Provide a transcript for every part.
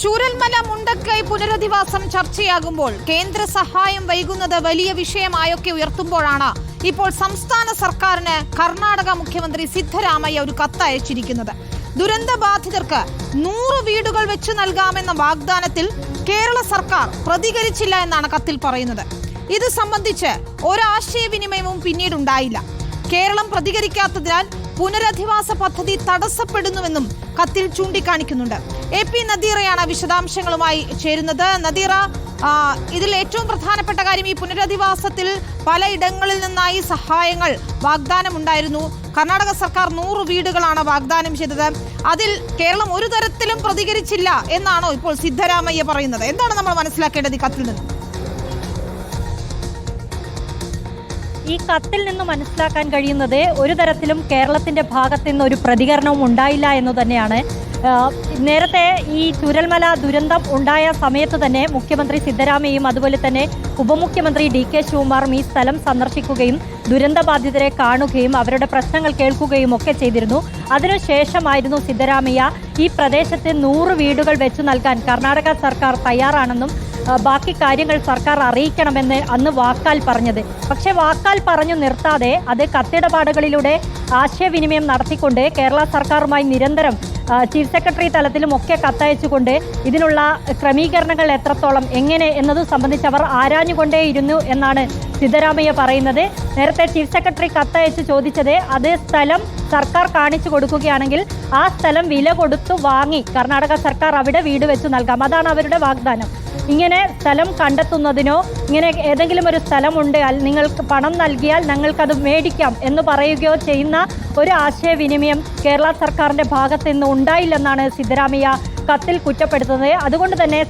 ചൂരൽമല മുണ്ടക്കൈ പുനരധിവാസം ചർച്ചയാകുമ്പോൾ കേന്ദ്ര സഹായം വൈകുന്നത് വലിയ വിഷയമായൊക്കെ ഉയർത്തുമ്പോഴാണ് ഇപ്പോൾ സംസ്ഥാന സർക്കാരിന് കർണാടക മുഖ്യമന്ത്രി സിദ്ധരാമയ്യ ഒരു കത്ത് അയച്ചിരിക്കുന്നത്. ദുരന്ത ബാധിതർക്ക് 100 വീടുകൾ വെച്ച് നൽകാമെന്ന വാഗ്ദാനത്തിൽ കേരള സർക്കാർ പ്രതികരിച്ചില്ല എന്നാണ് കത്തിൽ പറയുന്നത്. ഇത് സംബന്ധിച്ച് ഒരാശയവിനിമയവും പിന്നീടുണ്ടായില്ല. കേരളം പ്രതികരിക്കാത്തതിനാൽ പുനരധിവാസ പദ്ധതി തടസ്സപ്പെടുന്നുവെന്നും കത്തിൽ ചൂണ്ടിക്കാണിക്കുന്നുണ്ട്. AP നദീറയാണ് വിശദാംശങ്ങളുമായി ചേരുന്നത്. നദീറ, ഇതിൽ ഏറ്റവും പ്രധാനപ്പെട്ട കാര്യം ഈ പുനരധിവാസത്തിൽ പലയിടങ്ങളിൽ നിന്നായി സഹായങ്ങൾ വാഗ്ദാനമുണ്ടായിരുന്നു. കർണാടക സർക്കാർ 100 വീടുകളാണ് വാഗ്ദാനം ചെയ്തത്. അതിൽ കേരളം ഒരു തരത്തിലും പ്രതികരിച്ചില്ല എന്നാണോ ഇപ്പോൾ സിദ്ധരാമയ്യ പറയുന്നത്? എന്താണ് നമ്മൾ മനസ്സിലാക്കേണ്ടത് ഈ കത്തിൽ നിന്ന്? ഈ കത്തിൽ നിന്ന് മനസ്സിലാക്കാൻ കഴിയുന്നത് ഒരു തരത്തിലും കേരളത്തിന്റെ ഭാഗത്ത് നിന്ന് ഒരു പ്രതികരണവും ഉണ്ടായില്ല എന്ന് തന്നെയാണ്. നേരത്തെ ഈ ചൂരൽമല ദുരന്തം ഉണ്ടായ സമയത്ത് തന്നെ മുഖ്യമന്ത്രി സിദ്ധരാമയ്യയും അതുപോലെ തന്നെ ഉപമുഖ്യമന്ത്രി DK ശിവകുമാറും ഈ സ്ഥലം സന്ദർശിക്കുകയും ദുരന്തബാധിതരെ കാണുകയും അവരുടെ പ്രശ്നങ്ങൾ കേൾക്കുകയും ഒക്കെ ചെയ്തിരുന്നു. അതിനുശേഷമായിരുന്നു സിദ്ധരാമയ്യ ഈ പ്രദേശത്ത് 100 വീടുകൾ വെച്ചു നൽകാൻ കർണാടക സർക്കാർ തയ്യാറാണെന്നും ബാക്കി കാര്യങ്ങൾ സർക്കാർ അറിയിക്കണമെന്ന് അന്ന് വാക്കാൽ പറഞ്ഞത്. പക്ഷേ വാക്കാൽ പറഞ്ഞു നിർത്താതെ അത് കത്തിടപാടുകളിലൂടെ ആശയവിനിമയം നടത്തിക്കൊണ്ട് കേരള സർക്കാരുമായി നിരന്തരം ചീഫ് സെക്രട്ടറി തലത്തിലും ഒക്കെ കത്തയച്ചുകൊണ്ട് ഇതിനുള്ള ക്രമീകരണങ്ങൾ എത്രത്തോളം എങ്ങനെ എന്നതു സംബന്ധിച്ച് അവർ ആരാഞ്ഞുകൊണ്ടേയിരുന്നു എന്നാണ് സിദ്ധരാമയ്യ പറയുന്നത്. നേരത്തെ ചീഫ് സെക്രട്ടറി കത്തയച്ച് ചോദിച്ചത് അത് സ്ഥലം സർക്കാർ കാണിച്ചു കൊടുക്കുകയാണെങ്കിൽ ആ സ്ഥലം വില കൊടുത്തു വാങ്ങി കർണാടക സർക്കാർ അവിടെ വീട് വെച്ച് നൽകാം. അതാണ് അവരുടെ വാഗ്ദാനം. ഇങ്ങനെ സ്ഥലം കണ്ടെത്തുന്നതിനോ ഇങ്ങനെ ഏതെങ്കിലും ഒരു സ്ഥലമുണ്ട് നിങ്ങൾക്ക് പണം നൽകിയാൽ ഞങ്ങൾക്കത് മേടിക്കാം എന്ന് പറയുകയോ ചെയ്യുന്ന ഒരു ആശയവിനിമയം കേരള സർക്കാരിൻ്റെ ഭാഗത്ത് നിന്ന് ഉണ്ടായില്ലെന്നാണ് സിദ്ധരാമയ്യ കത്തിൽ കുറ്റപ്പെടുത്തുന്നത്. അതുകൊണ്ട് തന്നെ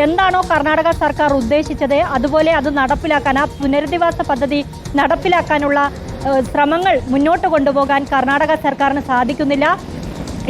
എന്താണോ കർണാടക സർക്കാർ ഉദ്ദേശിച്ചത് അതുപോലെ അത് നടപ്പിലാക്കാൻ, ആ പുനരധിവാസ പദ്ധതി നടപ്പിലാക്കാനുള്ള ശ്രമങ്ങൾ മുന്നോട്ട് കൊണ്ടുപോകാൻ കർണാടക സർക്കാരിന് സാധിക്കുന്നില്ല.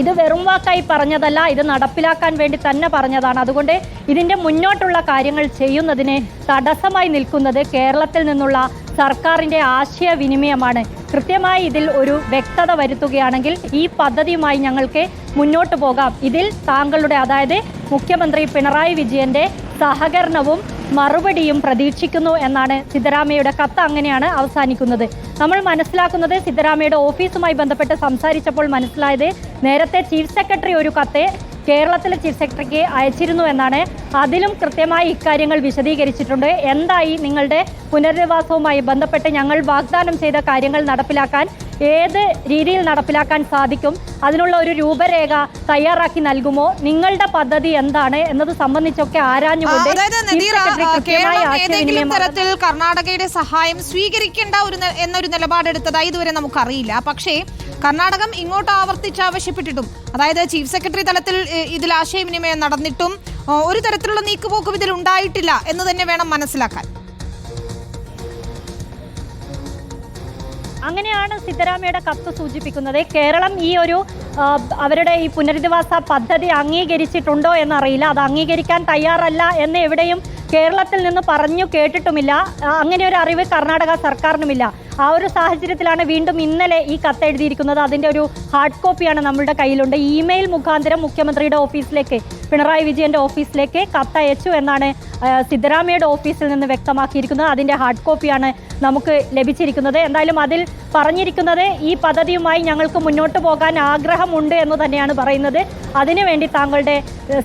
ഇത് വെറും വാക്കായി പറഞ്ഞതല്ല, ഇത് നടപ്പിലാക്കാൻ വേണ്ടി തന്നെ പറഞ്ഞതാണ്. അതുകൊണ്ട് ഇതിൻ്റെ മുന്നോട്ടുള്ള കാര്യങ്ങൾ ചെയ്യുന്നതിന് തടസ്സമായി നിൽക്കുന്നത് കേരളത്തിൽ നിന്നുള്ള സർക്കാരിൻ്റെ ആശയവിനിമയമാണ്. കൃത്യമായി ഇതിൽ ഒരു വ്യക്തത വരുത്തുകയാണെങ്കിൽ ഈ പദ്ധതിയുമായി ഞങ്ങൾക്ക് മുന്നോട്ട് പോകാം. ഇതിൽ താങ്കളുടെ, അതായത് മുഖ്യമന്ത്രി പിണറായി വിജയൻ്റെ സഹകരണവും മറുപടിയും പ്രതീക്ഷിക്കുന്നു എന്നാണ് സിദ്ധരാമയ്യയുടെ കത്ത്. അങ്ങനെയാണ് അവസാനിക്കുന്നത്. നമ്മൾ മനസ്സിലാക്കുന്നത് സിദ്ധരാമയ്യയുടെ ഓഫീസുമായി ബന്ധപ്പെട്ട് സംസാരിച്ചപ്പോൾ മനസ്സിലായത് നേരത്തെ ചീഫ് സെക്രട്ടറി ഒരു കത്ത് കേരളത്തിലെ ചീഫ് സെക്രട്ടറിക്ക് അയച്ചിരുന്നു എന്നാണ്. അതിലും കൃത്യമായി ഇക്കാര്യങ്ങൾ വിശദീകരിച്ചിട്ടുണ്ട്. എന്തായി നിങ്ങളുടെ പുനരധിവാസവുമായി ബന്ധപ്പെട്ട് ഞങ്ങൾ വാഗ്ദാനം ചെയ്ത കാര്യങ്ങൾ നടപ്പിലാക്കാൻ ഏത് രീതിയിൽ നടപ്പിലാക്കാൻ സാധിക്കും, അതിനുള്ള ഒരു രൂപരേഖ തയ്യാറാക്കി നൽകുമോ, നിങ്ങളുടെ പദ്ധതി എന്താണ് എന്നത് സംബന്ധിച്ചൊക്കെ ആരാഞ്ഞുകൊണ്ട് ഏതെങ്കിലും തരത്തിൽ കർണാടകയുടെ സഹായം സ്വീകരിക്കേണ്ട എന്നൊരു നിലപാടെടുത്തതായി ഇതുവരെ നമുക്കറിയില്ല. പക്ഷേ കർണാടകം ഇങ്ങോട്ട് ആവർത്തിച്ചാവശ്യപ്പെട്ടിട്ടും, അതായത് ചീഫ് സെക്രട്ടറി തലത്തിൽ ഇതിൽ ആശയവിനിമയം നടന്നിട്ടും ഒരു തരത്തിലുള്ള നീക്കുപോക്കും ഇതിൽ ഉണ്ടായിട്ടില്ല എന്ന് തന്നെ വേണം മനസ്സിലാക്കാൻ. അങ്ങനെയാണ് സിദ്ധരാമയ്യയുടെ കത്ത് സൂചിപ്പിക്കുന്നത്. കേരളം ഈ ഒരു അവരുടെ ഈ പുനരധിവാസ പദ്ധതി അംഗീകരിച്ചിട്ടുണ്ടോ എന്നറിയില്ല. അത് അംഗീകരിക്കാൻ തയ്യാറല്ല എന്ന് എവിടെയും കേരളത്തിൽ നിന്ന് പറഞ്ഞു കേട്ടിട്ടുമില്ല. അങ്ങനെ ഒരു അറിവ് കർണാടക സർക്കാരിനുമില്ല. ആ ഒരു സാഹചര്യത്തിലാണ് വീണ്ടും ഇന്നലെ ഈ കത്ത് എഴുതിയിരിക്കുന്നത്. അതിൻ്റെ ഒരു ഹാർഡ് കോപ്പിയാണ് നമ്മളുടെ കയ്യിലുണ്ട്. ഇമെയിൽ മുഖാന്തരം മുഖ്യമന്ത്രിയുടെ ഓഫീസിലേക്ക്, പിണറായി വിജയൻ്റെ ഓഫീസിലേക്ക് കത്തയച്ചു എന്നാണ് സിദ്ധരാമയ്യയുടെ ഓഫീസിൽ നിന്ന് വ്യക്തമാക്കിയിരിക്കുന്നത്. അതിൻ്റെ ഹാർഡ് കോപ്പിയാണ് നമുക്ക് ലഭിച്ചിരിക്കുന്നത്. എന്തായാലും അതിൽ പറഞ്ഞിരിക്കുന്നത് ഈ പദ്ധതിയുമായി ഞങ്ങൾക്ക് മുന്നോട്ട് പോകാൻ ആഗ്രഹമുണ്ട് എന്ന് തന്നെയാണ് പറയുന്നത്. അതിനുവേണ്ടി താങ്കളുടെ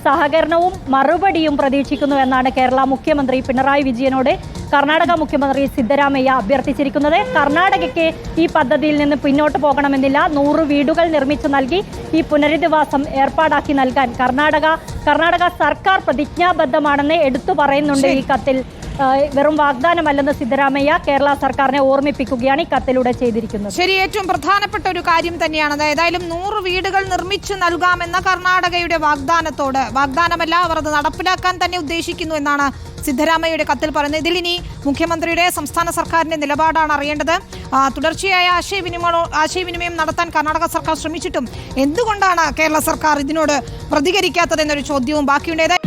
സഹകരണവും മറുപടിയും പ്രതീക്ഷിക്കുന്നു എന്നാണ് കേരള മുഖ്യമന്ത്രി പിണറായി വിജയനോട് കർണാടക മുഖ്യമന്ത്രി സിദ്ധരാമയ്യ അഭ്യർത്ഥിച്ചിരിക്കുന്നത്. കർണാടകയ്ക്ക് ഈ പദ്ധതിയിൽ നിന്ന് പിന്നോട്ട് പോകണമെന്നില്ല. 100 വീടുകൾ നിർമ്മിച്ചു നൽകി ഈ പുനരധിവാസം ഏർപ്പാടാക്കി നൽകാൻ കർണാടക സർക്കാർ പ്രതിജ്ഞാബദ്ധമാണെന്ന് എടുത്തു പറയുന്നുണ്ട് ഈ കത്തിൽ. വെറും വാഗ്ദാനമല്ലെന്ന് സിദ്ധരാമയ്യ കേരള സർക്കാരിനെ ഓർമ്മിപ്പിക്കുകയാണ് ഈ കത്തിലൂടെ ചെയ്തിരിക്കുന്നത്. ശരി, ഏറ്റവും പ്രധാനപ്പെട്ട ഒരു കാര്യം തന്നെയാണ്. ഏതായാലും 100 വീടുകൾ നിർമ്മിച്ചു നൽകാമെന്ന കർണാടകയുടെ വാഗ്ദാനമല്ല, അവർ അത് നടപ്പിലാക്കാൻ തന്നെ ഉദ്ദേശിക്കുന്നു എന്നാണ് സിദ്ധരാമയ്യയുടെ കത്തിൽ പറയുന്നത്. ഇതിൽ ഇനി മുഖ്യമന്ത്രിയുടെ, സംസ്ഥാന സർക്കാരിന്റെ നിലപാടാണ് അറിയേണ്ടത്. തുടർച്ചയായ ആശയവിനിമയം നടത്താൻ കർണാടക സർക്കാർ ശ്രമിച്ചിട്ടും എന്തുകൊണ്ടാണ് കേരള സർക്കാർ ഇതിനോട് പ്രതികരിക്കാത്തതെന്നൊരു ചോദ്യവും ബാക്കിയുണ്ട്.